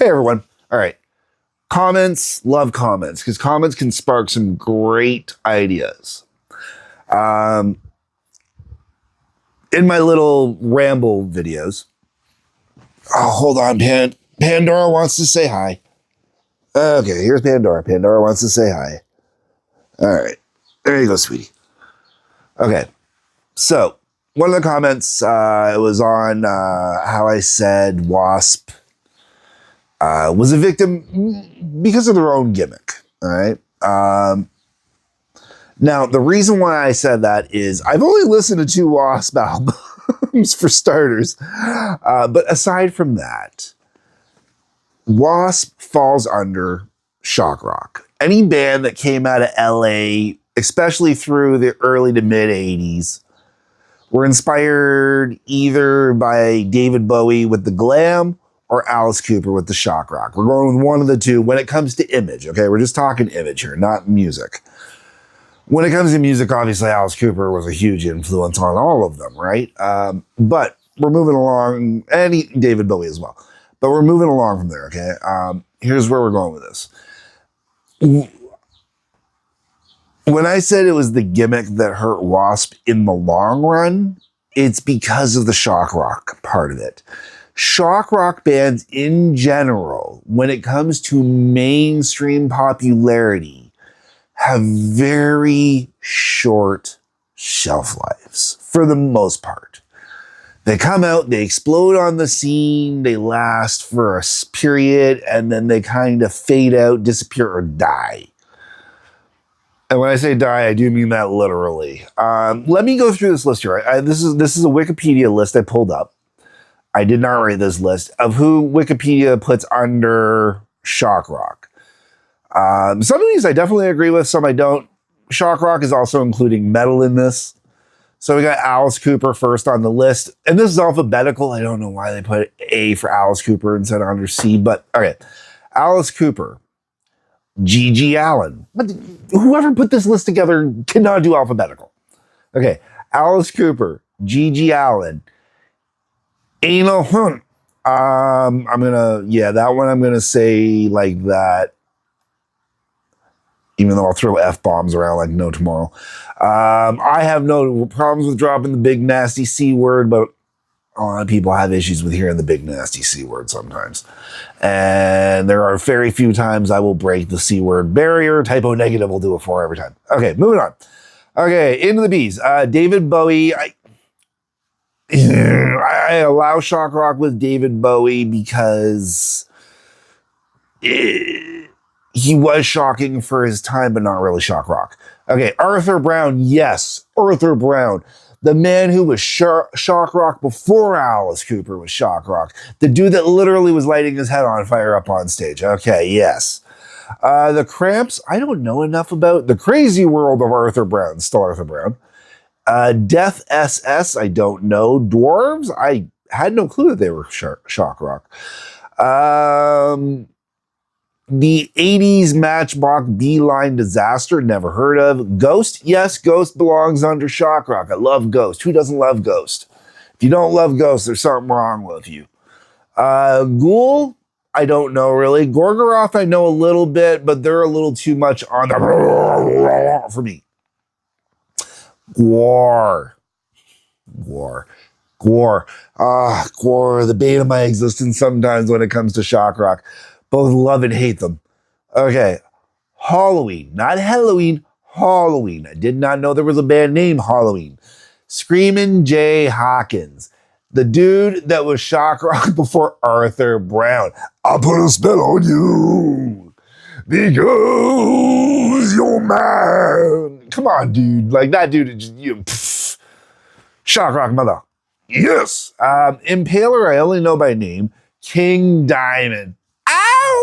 Hey, everyone. All right. Comments, love comments, because comments can spark some great ideas. In my little ramble videos. Oh, hold on, Pandora wants to say hi. Okay, here's Pandora. Pandora wants to say hi. All right. There you go, sweetie. Okay. So, one of the comments was on how I said Wasp was a victim because of their own gimmick. All right. Now, the reason why I said that is I've only listened to 2 Wasp albums for starters. But aside from that, Wasp falls under shock rock. Any band that came out of LA, especially through the early to mid 80s, were inspired either by David Bowie with the glam or Alice Cooper with the shock rock. We're going with one of the two when it comes to image, okay? We're just talking image here, not music. When it comes to music, obviously Alice Cooper was a huge influence on all of them, right? But we're moving along, and David Bowie as well. But we're moving along from there, okay? Here's where we're going with this. When I said it was the gimmick that hurt Wasp in the long run, it's because of the shock rock part of it. Shock rock bands in general, when it comes to mainstream popularity, have very short shelf lives for the most part. They come out, they explode on the scene, they last for a period, and then they kind of fade out, disappear, or die. And when I say die, I do mean that literally. Let me go through this list here. This is a Wikipedia list I pulled up. I did not write this list of who Wikipedia puts under shock rock. Some of these I definitely agree with, some I don't. Shock rock is also including metal in this. So we got Alice Cooper first on the list. And this is alphabetical. I don't know why they put A for Alice Cooper instead of under C, but okay. Alice Cooper. G.G. Allen. But whoever put this list together cannot do alphabetical. Okay. Alice Cooper. G.G. Allen. Anal Hunt. That one I'm gonna say like that. Even though I'll throw F-bombs around like no tomorrow. I have no problems with dropping the big nasty C word, but a lot of people have issues with hearing the big nasty C word sometimes. And there are very few times I will break the C word barrier. Typo negative will do it for every time. Okay, moving on. Okay, into the B's. David Bowie. I allow shock rock with David Bowie because he was shocking for his time, but not really shock rock. Okay, Arthur Brown. Yes, Arthur Brown. The man who was shock rock before Alice Cooper was shock rock. The dude that literally was lighting his head on fire up on stage. Okay, yes. The Cramps, I don't know enough about. The Crazy World of Arthur Brown, still Arthur Brown. Death SS, I don't know. Dwarves, I had no clue that they were shock rock. The 80s Matchbox Beeline Disaster, never heard of. Ghost, yes, Ghost belongs under shock rock. I love Ghost. Who doesn't love Ghost? If you don't love Ghost, there's something wrong with you. Ghoul, I don't know really. Gorgoroth, I know a little bit, but they're a little too much on the for me. Gwar, the bane of my existence sometimes when it comes to shock rock. Both love and hate them. Okay. Halloween. Not Halloween. Halloween. I did not know there was a band named Halloween. Screamin' Jay Hawkins. The dude that was shock rock before Arthur Brown. I'll put a spell on you because you're mine. Come on, dude. Like that dude, shock rock mother. Yes. Impaler, I only know by name. King Diamond.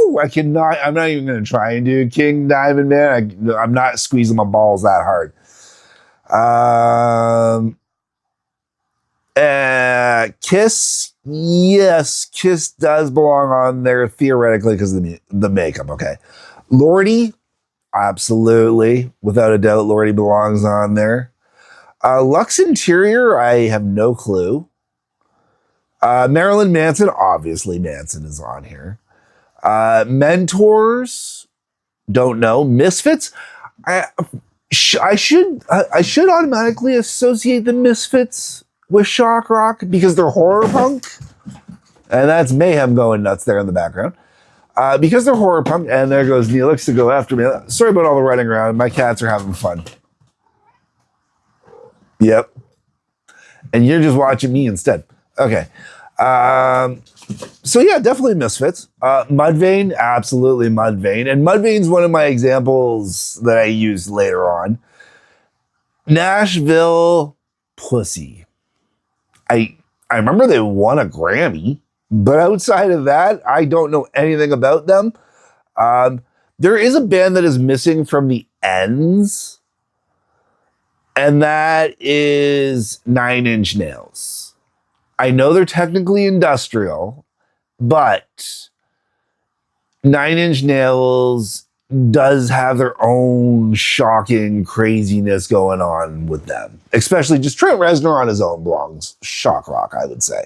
I'm not even going to try and do King Diamond, man. I'm not squeezing my balls that hard. Kiss, yes, Kiss does belong on there theoretically because of the makeup, okay. Lordy, absolutely. Without a doubt, Lordy belongs on there. Lux Interior, I have no clue. Marilyn Manson, obviously Manson is on here. Mentors, don't know. Misfits, I should automatically associate the Misfits with shock rock because they're horror punk, and that's Mayhem going nuts there in the background. Because they're horror punk, and there goes Neelix to go after me. Sorry about all the running around. My cats are having fun. Yep. And you're just watching me instead. Okay. So yeah, definitely Misfits. Mudvayne, absolutely Mudvayne. And Mudvayne's one of my examples that I use later on. Nashville Pussy. I remember they won a Grammy, but outside of that, I don't know anything about them. There is a band that is missing from the ends, and that is 9 Inch Nails. I know they're technically industrial, but 9 Inch Nails does have their own shocking craziness going on with them. Especially just Trent Reznor on his own belongs shock rock, I would say.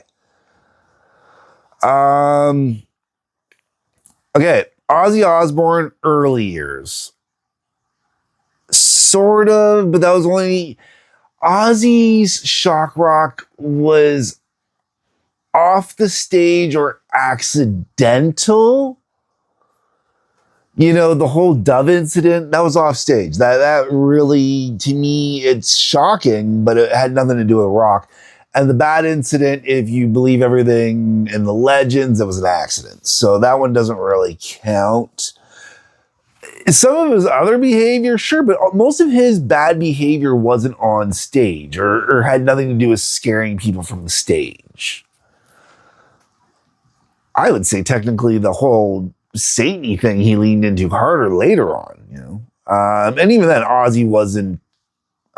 Okay, Ozzy Osbourne early years. Sort of, but that was only... Ozzy's shock rock was off the stage or accidental. You know, the whole Dove incident, that was off stage. That really, to me, it's shocking, but it had nothing to do with rock. And the bad incident, if you believe everything in the legends, it was an accident. So that one doesn't really count. Some of his other behavior, sure, but most of his bad behavior wasn't on stage or had nothing to do with scaring people from the stage. I would say technically the whole Satan-y thing he leaned into harder later on, you know. And even then, Ozzy wasn't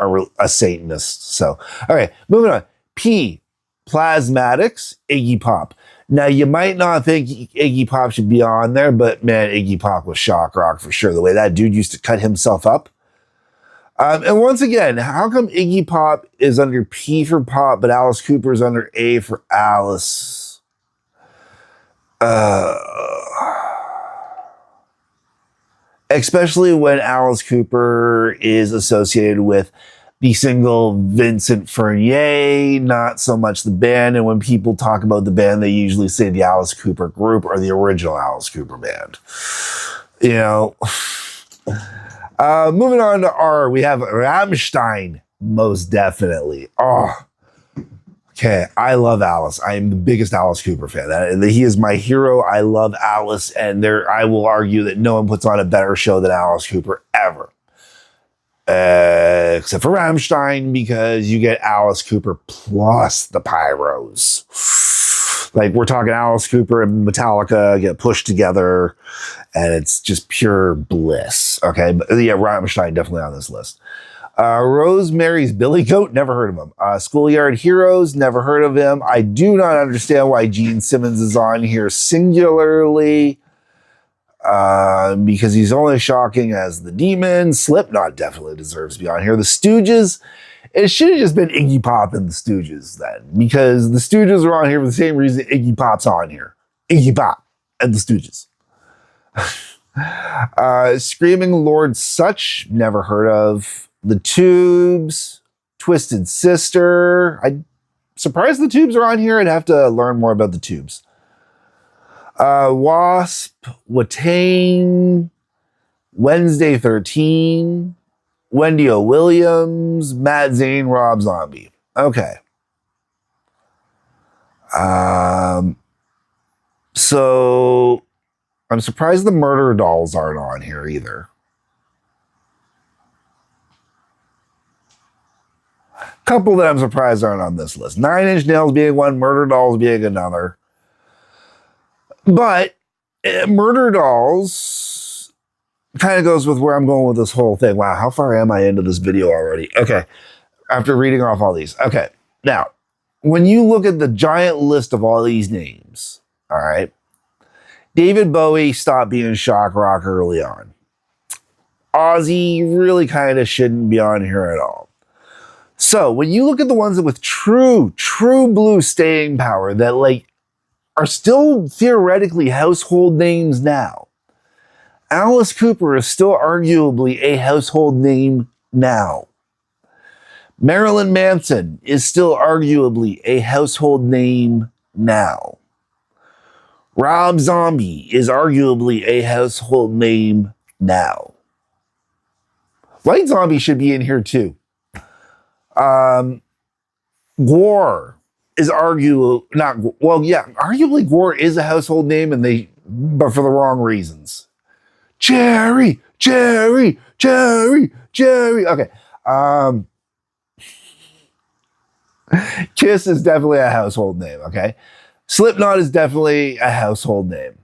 a Satanist. So, all right, moving on. P, Plasmatics, Iggy Pop. Now, you might not think Iggy Pop should be on there, but man, Iggy Pop was shock rock for sure. The way that dude used to cut himself up. And once again, how come Iggy Pop is under P for Pop, but Alice Cooper is under A for Alice? Especially when Alice Cooper is associated with the single Vincent Furnier, not so much the band. And when people talk about the band, they usually say the Alice Cooper group or the original Alice Cooper band. You know, moving on to R, we have Rammstein, most definitely. Oh, okay. I love Alice. I am the biggest Alice Cooper fan. He is my hero. I love Alice. And I will argue that no one puts on a better show than Alice Cooper ever. Except for Rammstein, because you get Alice Cooper plus the pyros. Like, we're talking Alice Cooper and Metallica get pushed together, and it's just pure bliss. Okay, but yeah, Rammstein definitely on this list. Rosemary's Billy Goat, never heard of him. Schoolyard Heroes, never heard of him. I do not understand why Gene Simmons is on here singularly. Because he's only shocking as the Demon. Slipknot definitely deserves to be on here. The Stooges, it should have just been Iggy Pop and the Stooges then, because the Stooges are on here for the same reason Iggy Pop's on here. Iggy Pop and the Stooges. Screaming Lord Such, never heard of. The Tubes, Twisted Sister. I'm surprised the Tubes are on here. I'd have to learn more about the Tubes. Wasp, Watain, Wednesday 13, Wendy O. Williams, Matt Zane, Rob Zombie. Okay. So I'm surprised the Murder Dolls aren't on here either. Couple that I'm surprised aren't on this list. 9 Inch Nails being one, Murder Dolls being another. But Murder Dolls kind of goes with where I'm going with this whole thing. Wow, how far am I into this video already? Okay, after reading off all these. Okay, now, when you look at the giant list of all these names, all right, David Bowie stopped being shock rock early on. Ozzy really kind of shouldn't be on here at all. So when you look at the ones with true blue staying power that, like, are still theoretically household names now. Alice Cooper is still arguably a household name now. Marilyn Manson is still arguably a household name now. Rob Zombie is arguably a household name now. White Zombie should be in here too. Gore is arguably Gore is a household name, but for the wrong reasons. Jerry. Okay. Kiss is definitely a household name, okay? Slipknot is definitely a household name.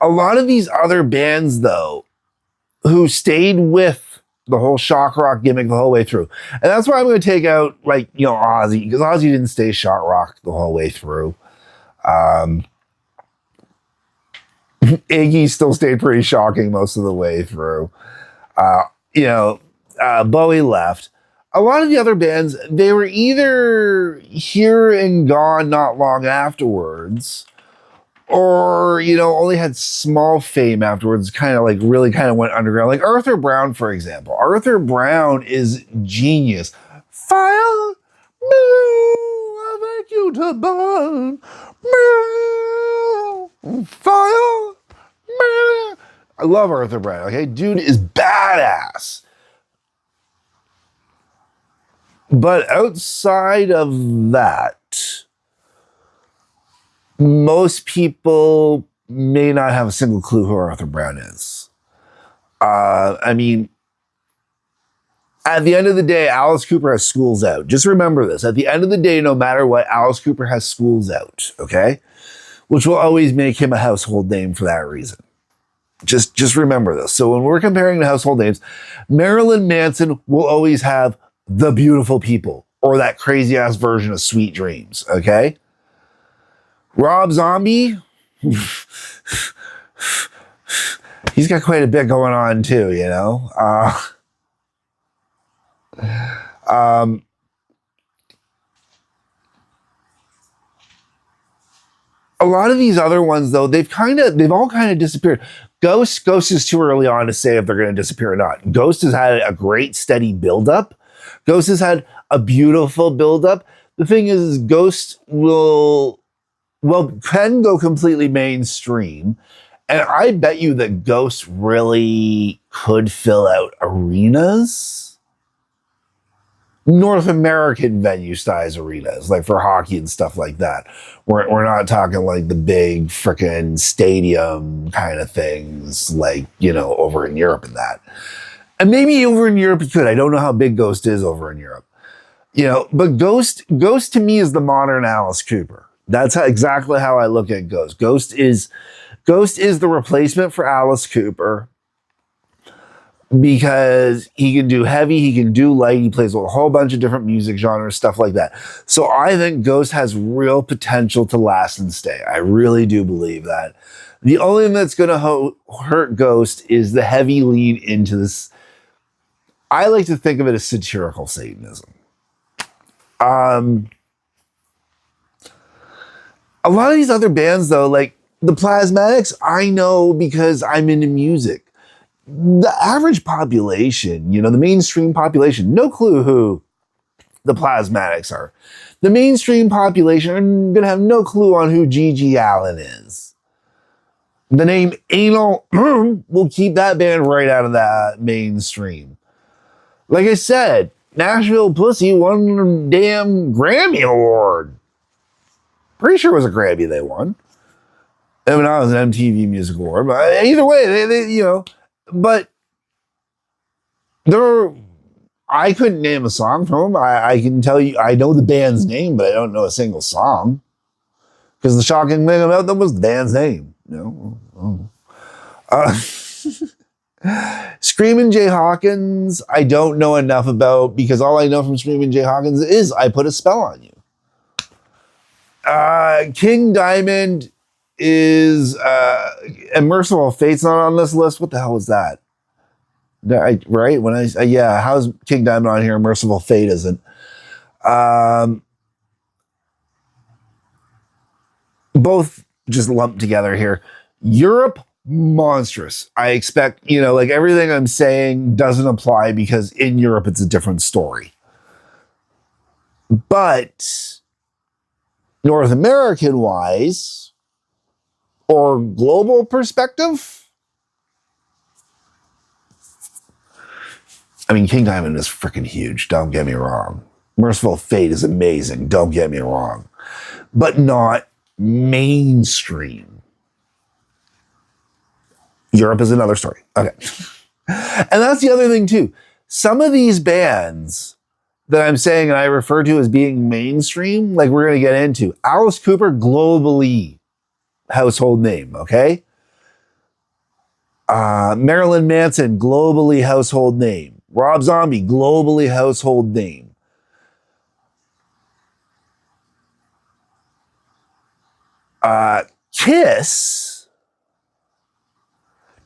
A lot of these other bands, though, who stayed with the whole shock rock gimmick the whole way through. And that's why I'm going to take out, Ozzy, because Ozzy didn't stay shock rock the whole way through. Iggy still stayed pretty shocking most of the way through. Bowie left. A lot of the other bands, they were either here and gone not long afterwards, or, only had small fame afterwards, really went underground. Like Arthur Brown, for example. Arthur Brown is genius. Fire, I beg you to burn. Fire, I love Arthur Brown, okay? Dude is badass. But outside of that, most people may not have a single clue who Arthur Brown is. At the end of the day, Alice Cooper has Schools Out. Just remember this. At the end of the day, no matter what, Alice Cooper has Schools Out, okay? Which will always make him a household name for that reason. Just remember this. So when we're comparing the household names, Marilyn Manson will always have The Beautiful People, or that crazy ass version of Sweet Dreams, okay? Rob Zombie, he's got quite a bit going on too, a lot of these other ones, though, they've all kind of disappeared. Ghost is too early on to say if they're going to disappear or not. Ghost has had a great steady buildup. Ghost has had a beautiful buildup. The thing is Ghost can go completely mainstream. And I bet you that Ghost really could fill out arenas. North American venue size arenas, like for hockey and stuff like that. We're not talking like the big frickin' stadium kind of things, like, over in Europe and that. And maybe over in Europe you could. I don't know how big Ghost is over in Europe. But Ghost to me is the modern Alice Cooper. That's exactly how I look at Ghost. Ghost is the replacement for Alice Cooper, because he can do heavy, he can do light, he plays with a whole bunch of different music genres, stuff like that. So I think Ghost has real potential to last and stay. I really do believe that. The only thing that's going to hurt Ghost is the heavy lead into this. I like to think of it as satirical Satanism. A lot of these other bands, though, like the Plasmatics, I know because I'm into music. The average population, the mainstream population, no clue who the Plasmatics are. The mainstream population are going to have no clue on who Gigi Allen is. The name Anal will keep that band right out of that mainstream. Like I said, Nashville Pussy won a damn Grammy Award. Pretty sure it was a Grammy they won. I mean, it was an MTV Music Award, but either way, they but I couldn't name a song from them. I can tell you, I know the band's name, but I don't know a single song. Because the shocking thing about them was the band's name. Screamin' Jay Hawkins, I don't know enough about, because all I know from Screamin' Jay Hawkins is I Put a Spell on You. King Diamond is, and Merciful Fate's not on this list. What the hell is that? Right? How's King Diamond on here? Merciful Fate isn't. both just lumped together here. Europe, monstrous. I expect, like everything I'm saying doesn't apply because in Europe it's a different story. But North American wise, or global perspective, I mean, King Diamond is freaking huge, don't get me wrong. Merciful Fate is amazing, don't get me wrong. But not mainstream. Europe is another story. Okay. And that's the other thing too. Some of these bands that I'm saying and I refer to as being mainstream, like we're going to get into, Alice Cooper, globally household name, okay? Marilyn Manson, globally household name. Rob Zombie, globally household name. Kiss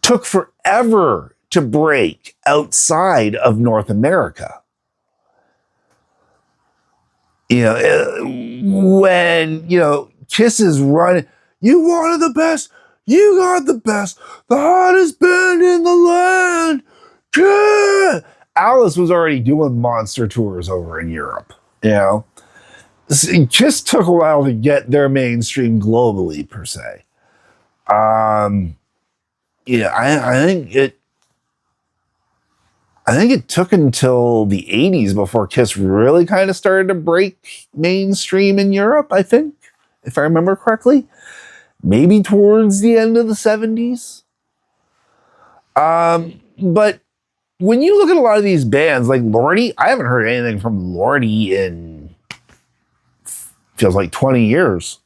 took forever to break outside of North America. When, Kiss is running, you wanted the best, you got the best, the hottest band in the land. Yeah. Alice was already doing monster tours over in Europe, Kiss took a while to get their mainstream globally, per se. I think it took until the 80s before Kiss really kind of started to break mainstream in Europe, I think, if I remember correctly. Maybe towards the end of the 70s. But when you look at a lot of these bands, like Lordi, I haven't heard anything from Lordi in, feels like 20 years.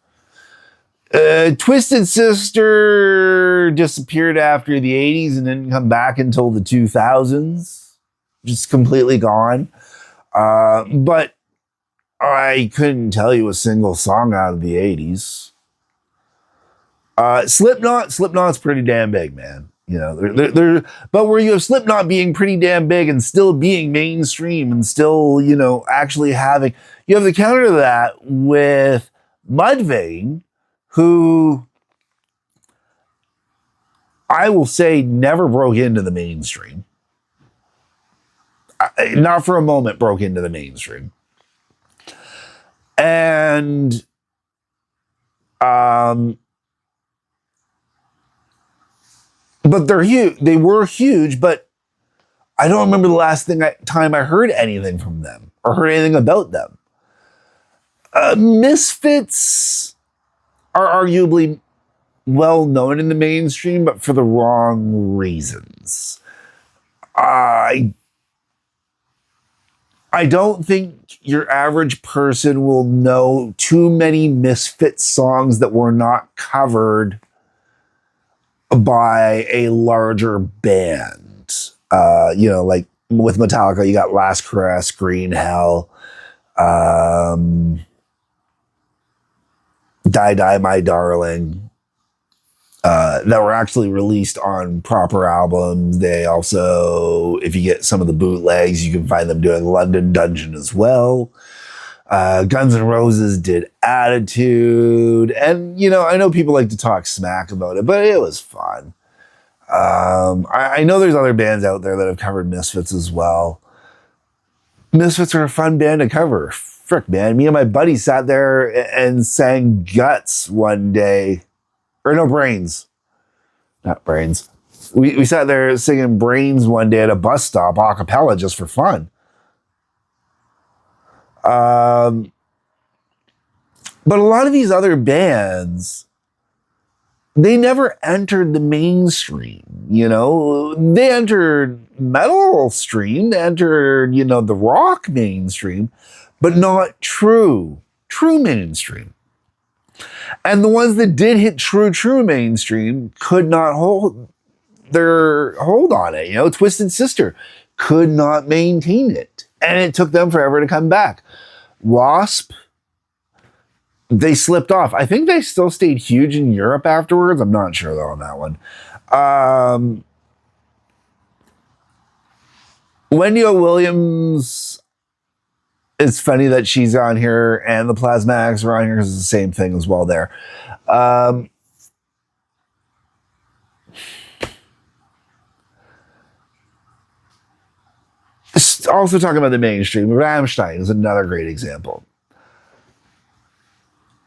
Twisted Sister disappeared after the 80s and didn't come back until the 2000s. Just completely gone. But I couldn't tell you a single song out of the 80s. Slipknot's pretty damn big, man. But where you have Slipknot being pretty damn big and still being mainstream and still, actually having, you have the counter to that with Mudvayne, who I will say never broke into the mainstream. Not for a moment broke into the mainstream. And but they're huge. They were huge, but I don't remember the last time I heard anything from them or heard anything about them. Misfits are arguably well known in the mainstream, but for the wrong reasons. I don't think your average person will know too many Misfits songs that were not covered by a larger band. Like with Metallica, you got Last Caress, Green Hell, Die Die My Darling, that were actually released on proper albums. They also, if you get some of the bootlegs, you can find them doing London Dungeon as well. Guns N' Roses did Attitude, and I know people like to talk smack about it, but it was fun. I know there's other bands out there that have covered Misfits as well. Misfits are a fun band to cover. Frick, man. Me and my buddy sat there and sang Guts one day. Or no, Brains. Not Brains. We sat there singing Brains one day at a bus stop, a cappella, just for fun. But a lot of these other bands, they never entered the mainstream, They entered metal stream, they entered, the rock mainstream, but not true mainstream. And the ones that did hit true mainstream could not hold their hold on it. Twisted Sister could not maintain it. And it took them forever to come back. Wasp, they slipped off. I think they still stayed huge in Europe afterwards. I'm not sure though on that one. Wendy O. Williams, it's funny that she's on here and the Plasmatics are on here because it's the same thing as well there. Um, also talking about the mainstream, Rammstein is another great example.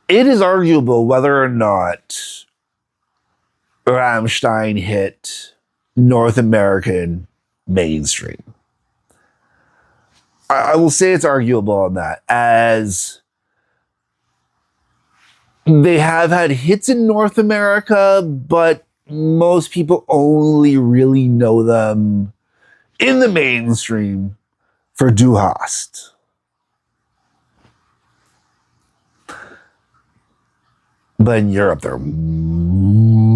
It is arguable whether or not Rammstein hit North American mainstream. I will say it's arguable on that, as they have had hits in North America, but most people only really know them in the mainstream for Du Hast. But in Europe, they're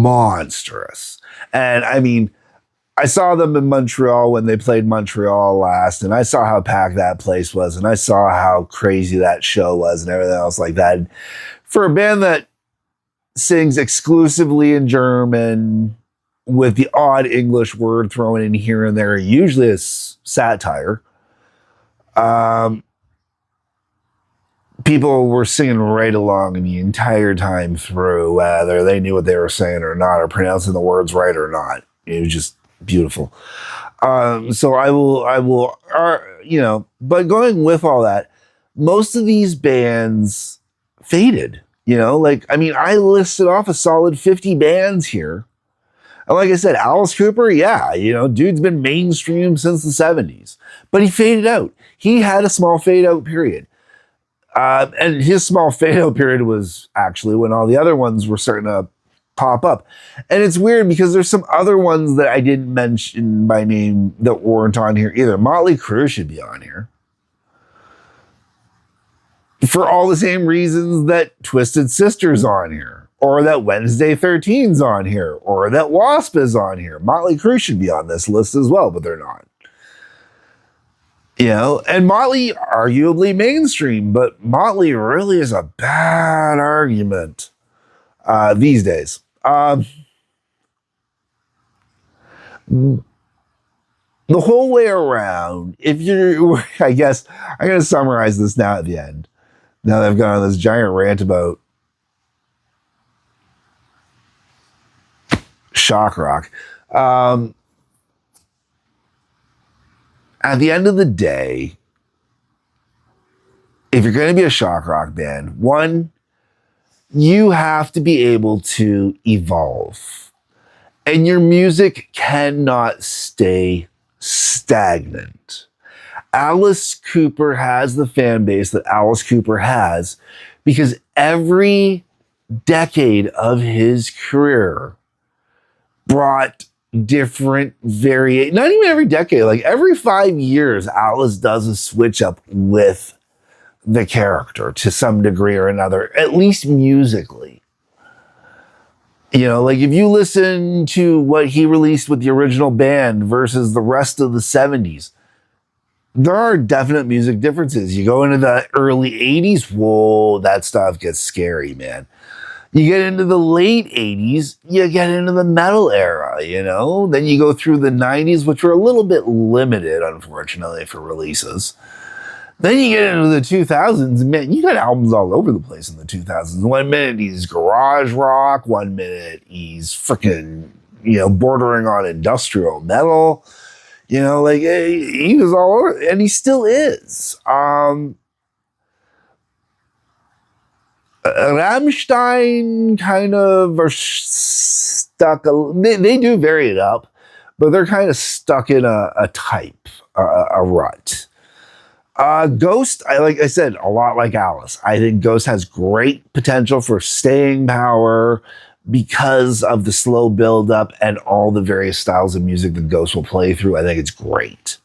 monstrous. And I mean, I saw them in Montreal when they played Montreal last, and I saw how packed that place was, and I saw how crazy that show was and everything else like that. And for a band that sings exclusively in German with the odd English word thrown in here and there, usually it's satire. People were singing right along the entire time through, whether they knew what they were saying or not, or pronouncing the words right or not. It was just beautiful. So I will, but going with all that, most of these bands faded, I listed off a solid 50 bands here. And like I said, Alice Cooper, dude's been mainstream since the 70s, but he faded out. He had a small fade out period. And his small fade out period was actually when all the other ones were starting to pop up. And it's weird because there's some other ones that I didn't mention by name that weren't on here either. Motley Crue should be on here. For all the same reasons that Twisted Sister's on here, or that Wednesday 13's on here, or that Wasp is on here. Motley Crue should be on this list as well, but they're not. And Motley, arguably mainstream, but Motley really is a bad argument these days. The whole way around, I guess, I'm going to summarize this now at the end. Now that I've gone on this giant rant about shock rock. At the end of the day, if you're going to be a shock rock band, one, you have to be able to evolve. And your music cannot stay stagnant. Alice Cooper has the fan base that Alice Cooper has because every decade of his career brought different not even every decade, like every 5 years, Alice does a switch up with the character to some degree or another, at least musically. If you listen to what he released with the original band versus the rest of the 70s, there are definite music differences. You go into the early 80s, whoa, that stuff gets scary, man. You get into the late 80s, you get into the metal era, Then you go through the 90s, which were a little bit limited, unfortunately, for releases. Then you get into the 2000s, man, you got albums all over the place in the 2000s. 1 minute he's garage rock, 1 minute he's freaking, bordering on industrial metal. He was all over, and he still is. Rammstein kind of are stuck. They do vary it up, but they're kind of stuck in a type, a rut. Ghost, like I said, a lot like Alice. I think Ghost has great potential for staying power because of the slow build-up and all the various styles of music that Ghost will play through. I think it's great.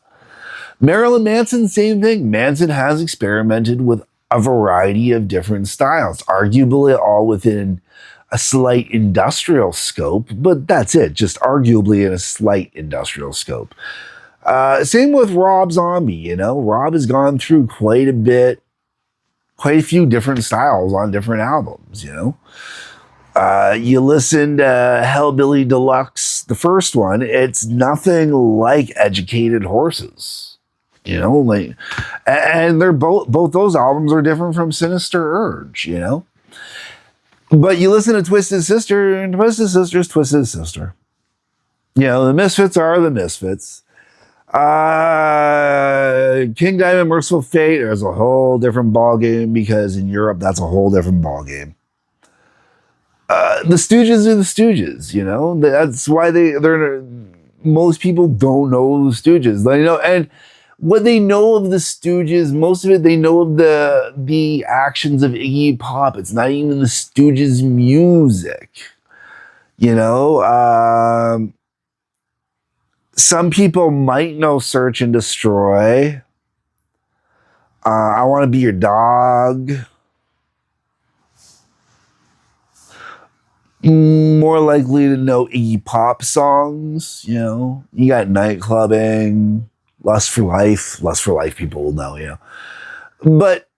Marilyn Manson, same thing. Manson has experimented with a variety of different styles, arguably all within a slight industrial scope, but that's it, just arguably in a slight industrial scope. Same with Rob Zombie, Rob has gone through quite a few different styles on different albums, You listen to Hellbilly Deluxe, the first one, it's nothing like Educated Horses. You know, like, and they're both those albums are different from Sinister Urge, you know. But you listen to Twisted Sister, and Twisted Sister's Twisted Sister. You know, the Misfits are the Misfits. King Diamond, Merciful Fate is a whole different ballgame because in Europe that's a whole different ballgame. The Stooges are the Stooges, you know. That's why they're. Most people don't know the Stooges. They know, and what they know of the Stooges, most of it they know of the actions of Iggy Pop. It's not even the Stooges' music, you know. Some people might know Search and Destroy. I Want to Be Your Dog. More likely to know Iggy Pop songs, you know. You got Night Clubbing, Lust for Life. Lust for Life people will know, you know. But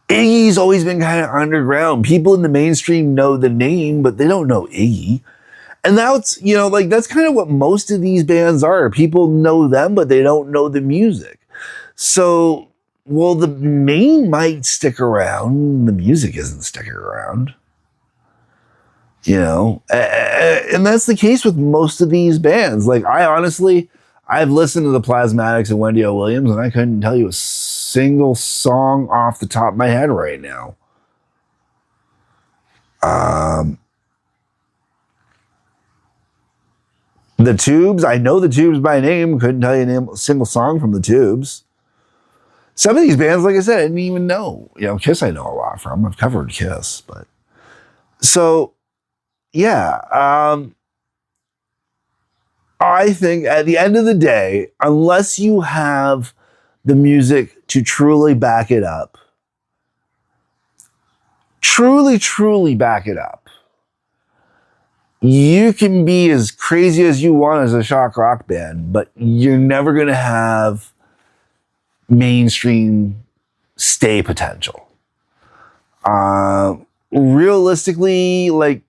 Iggy's always been kind of underground. People in the mainstream know the name, but they don't know Iggy. And that's, you know, like that's kind of what most of these bands are. People know them, but they don't know the music. So, well, the name might stick around. The music isn't sticking around. You know, and that's the case with most of these bands. Like, I've listened to the Plasmatics and Wendy O. Williams, and I couldn't tell you a single song off the top of my head right now. The Tubes, I know the Tubes by name, couldn't tell you a single song from the Tubes. Some of these bands, like I said, I didn't even know. You know, Kiss I know a lot from. I've covered Kiss, but so yeah. I think at the end of the day, unless you have the music to truly back it up, truly back it up, you can be as crazy as you want as a shock rock band, but you're never going to have mainstream stay potential. Realistically, like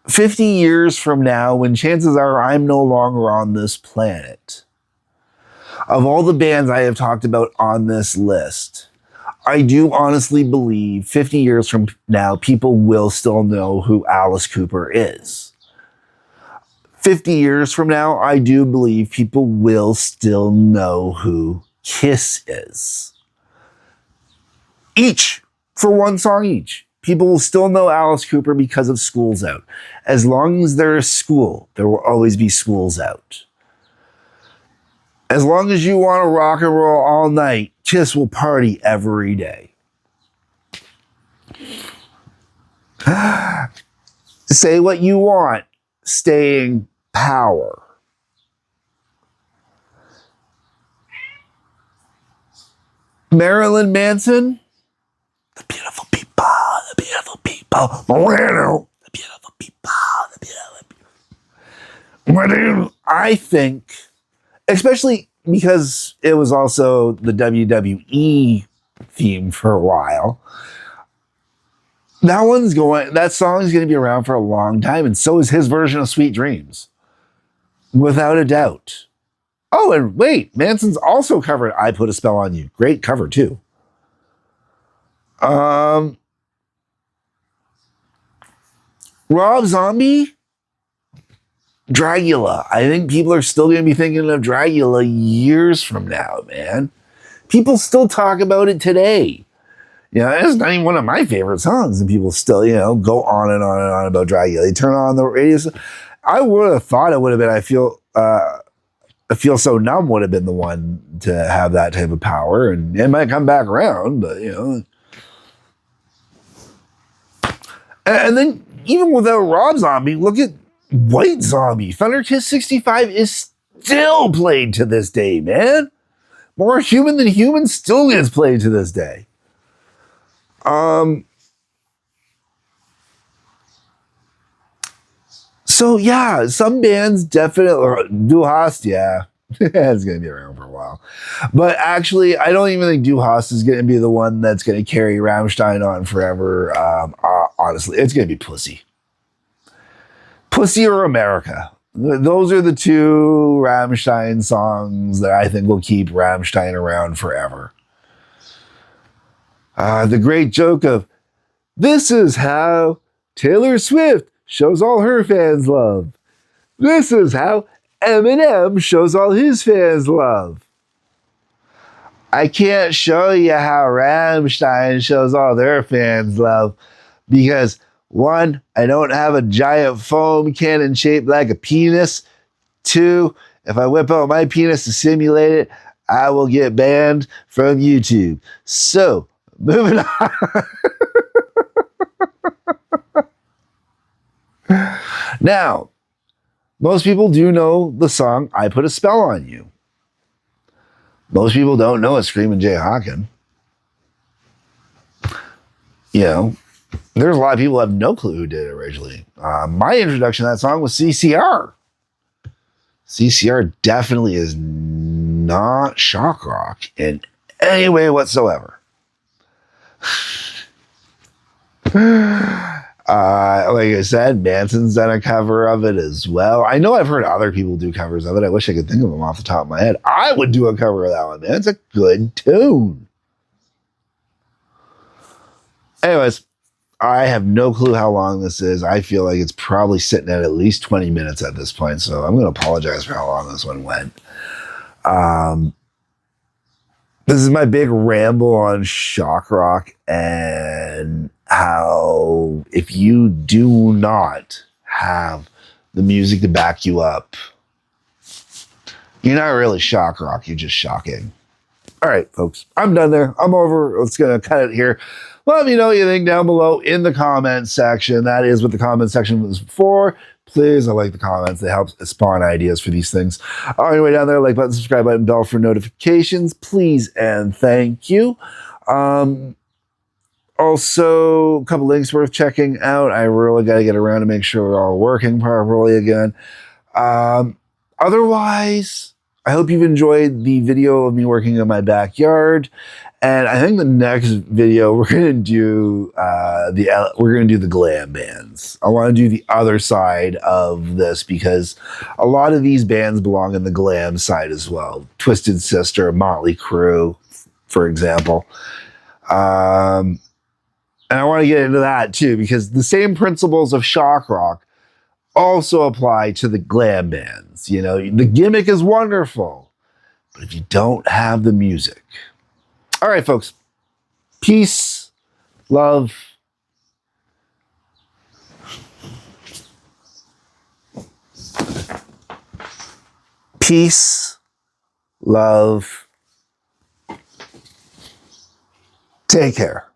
50 years from now, when chances are I'm no longer on this planet, of all the bands I have talked about on this list, I do honestly believe 50 years from now, people will still know who Alice Cooper is. 50 years from now, I do believe people will still know who Kiss is. Each, for one song each. People will still know Alice Cooper because of School's Out. As long as there is school, there will always be School's Out. As long as you want to rock and roll all night, Kiss will party every day. Say what you want, staying power. Marilyn Manson, the beautiful people, Moreno, the beautiful people, I think, especially because it was also the WWE theme for a while, that song is going to be around for a long time, and so is his version of Sweet Dreams. Without a doubt. Oh, and wait, Manson's also covered I Put a Spell on You. Great cover, too. Rob Zombie, Dragula. I think people are still going to be thinking of Dragula years from now, man. People still talk about it today. You know, it's not even one of my favorite songs, and people still, you know, go on and on and on about Dragula. They turn on the radio. I would have thought it would have been, I Feel So Numb would have been the one to have that type of power, and it might come back around, but, you know. And then, even without Rob Zombie, look at White Zombie. Thunder Kiss 65 is still played to this day, man. More Human Than Human still gets played to this day. So yeah, some bands definitely, Du Hast, yeah, it's going to be around for a while. But actually, I don't even think Du Hast is going to be the one that's going to carry Rammstein on forever. Honestly, it's going to be Pussy. Pussy or America. those are the two Rammstein songs that I think will keep Rammstein around forever. The great joke of, this is how Taylor Swift shows all her fans love. This is how Eminem shows all his fans love. I can't show you how Rammstein shows all their fans love because, one, I don't have a giant foam cannon shaped like a penis. Two, if I whip out my penis to simulate it, I will get banned from YouTube. So, moving on. Now, most people do know the song I Put a Spell on You. Most people don't know it's Screamin' Jay Hawkin. You know, there's a lot of people who have no clue who did it originally. My introduction to that song was CCR. CCR definitely is not shock rock in any way whatsoever. Like I said, Manson's done a cover of it as well. I know I've heard other people do covers of it. I wish I could think of them off the top of my head. I would do a cover of that one, man. It's a good tune. Anyways, I have no clue how long this is. I feel like it's probably sitting at least 20 minutes at this point, so I'm going to apologize for how long this one went. This is my big ramble on shock rock and how if you do not have the music to back you up, you're not really shock rock, you're just shocking. All right, folks, I'm done there. I'm over. Let's gonna cut it here. Let me know what you think down below in the comments section. That is what the comment section was for. Please, I like the comments. They help spawn ideas for these things. Anyway, down there, like button, subscribe button, bell for notifications. Please and thank you. Also, a couple links worth checking out. I really got to get around to make sure we're all working properly again. Otherwise, I hope you've enjoyed the video of me working in my backyard. And I think the next video we're gonna do the glam bands. I want to do the other side of this because a lot of these bands belong in the glam side as well. Twisted Sister, Motley Crue, for example. And I want to get into that too because the same principles of shock rock also apply to the glam bands. You know, the gimmick is wonderful, but if you don't have the music. All right, folks. Peace, love. Peace, love. Take care.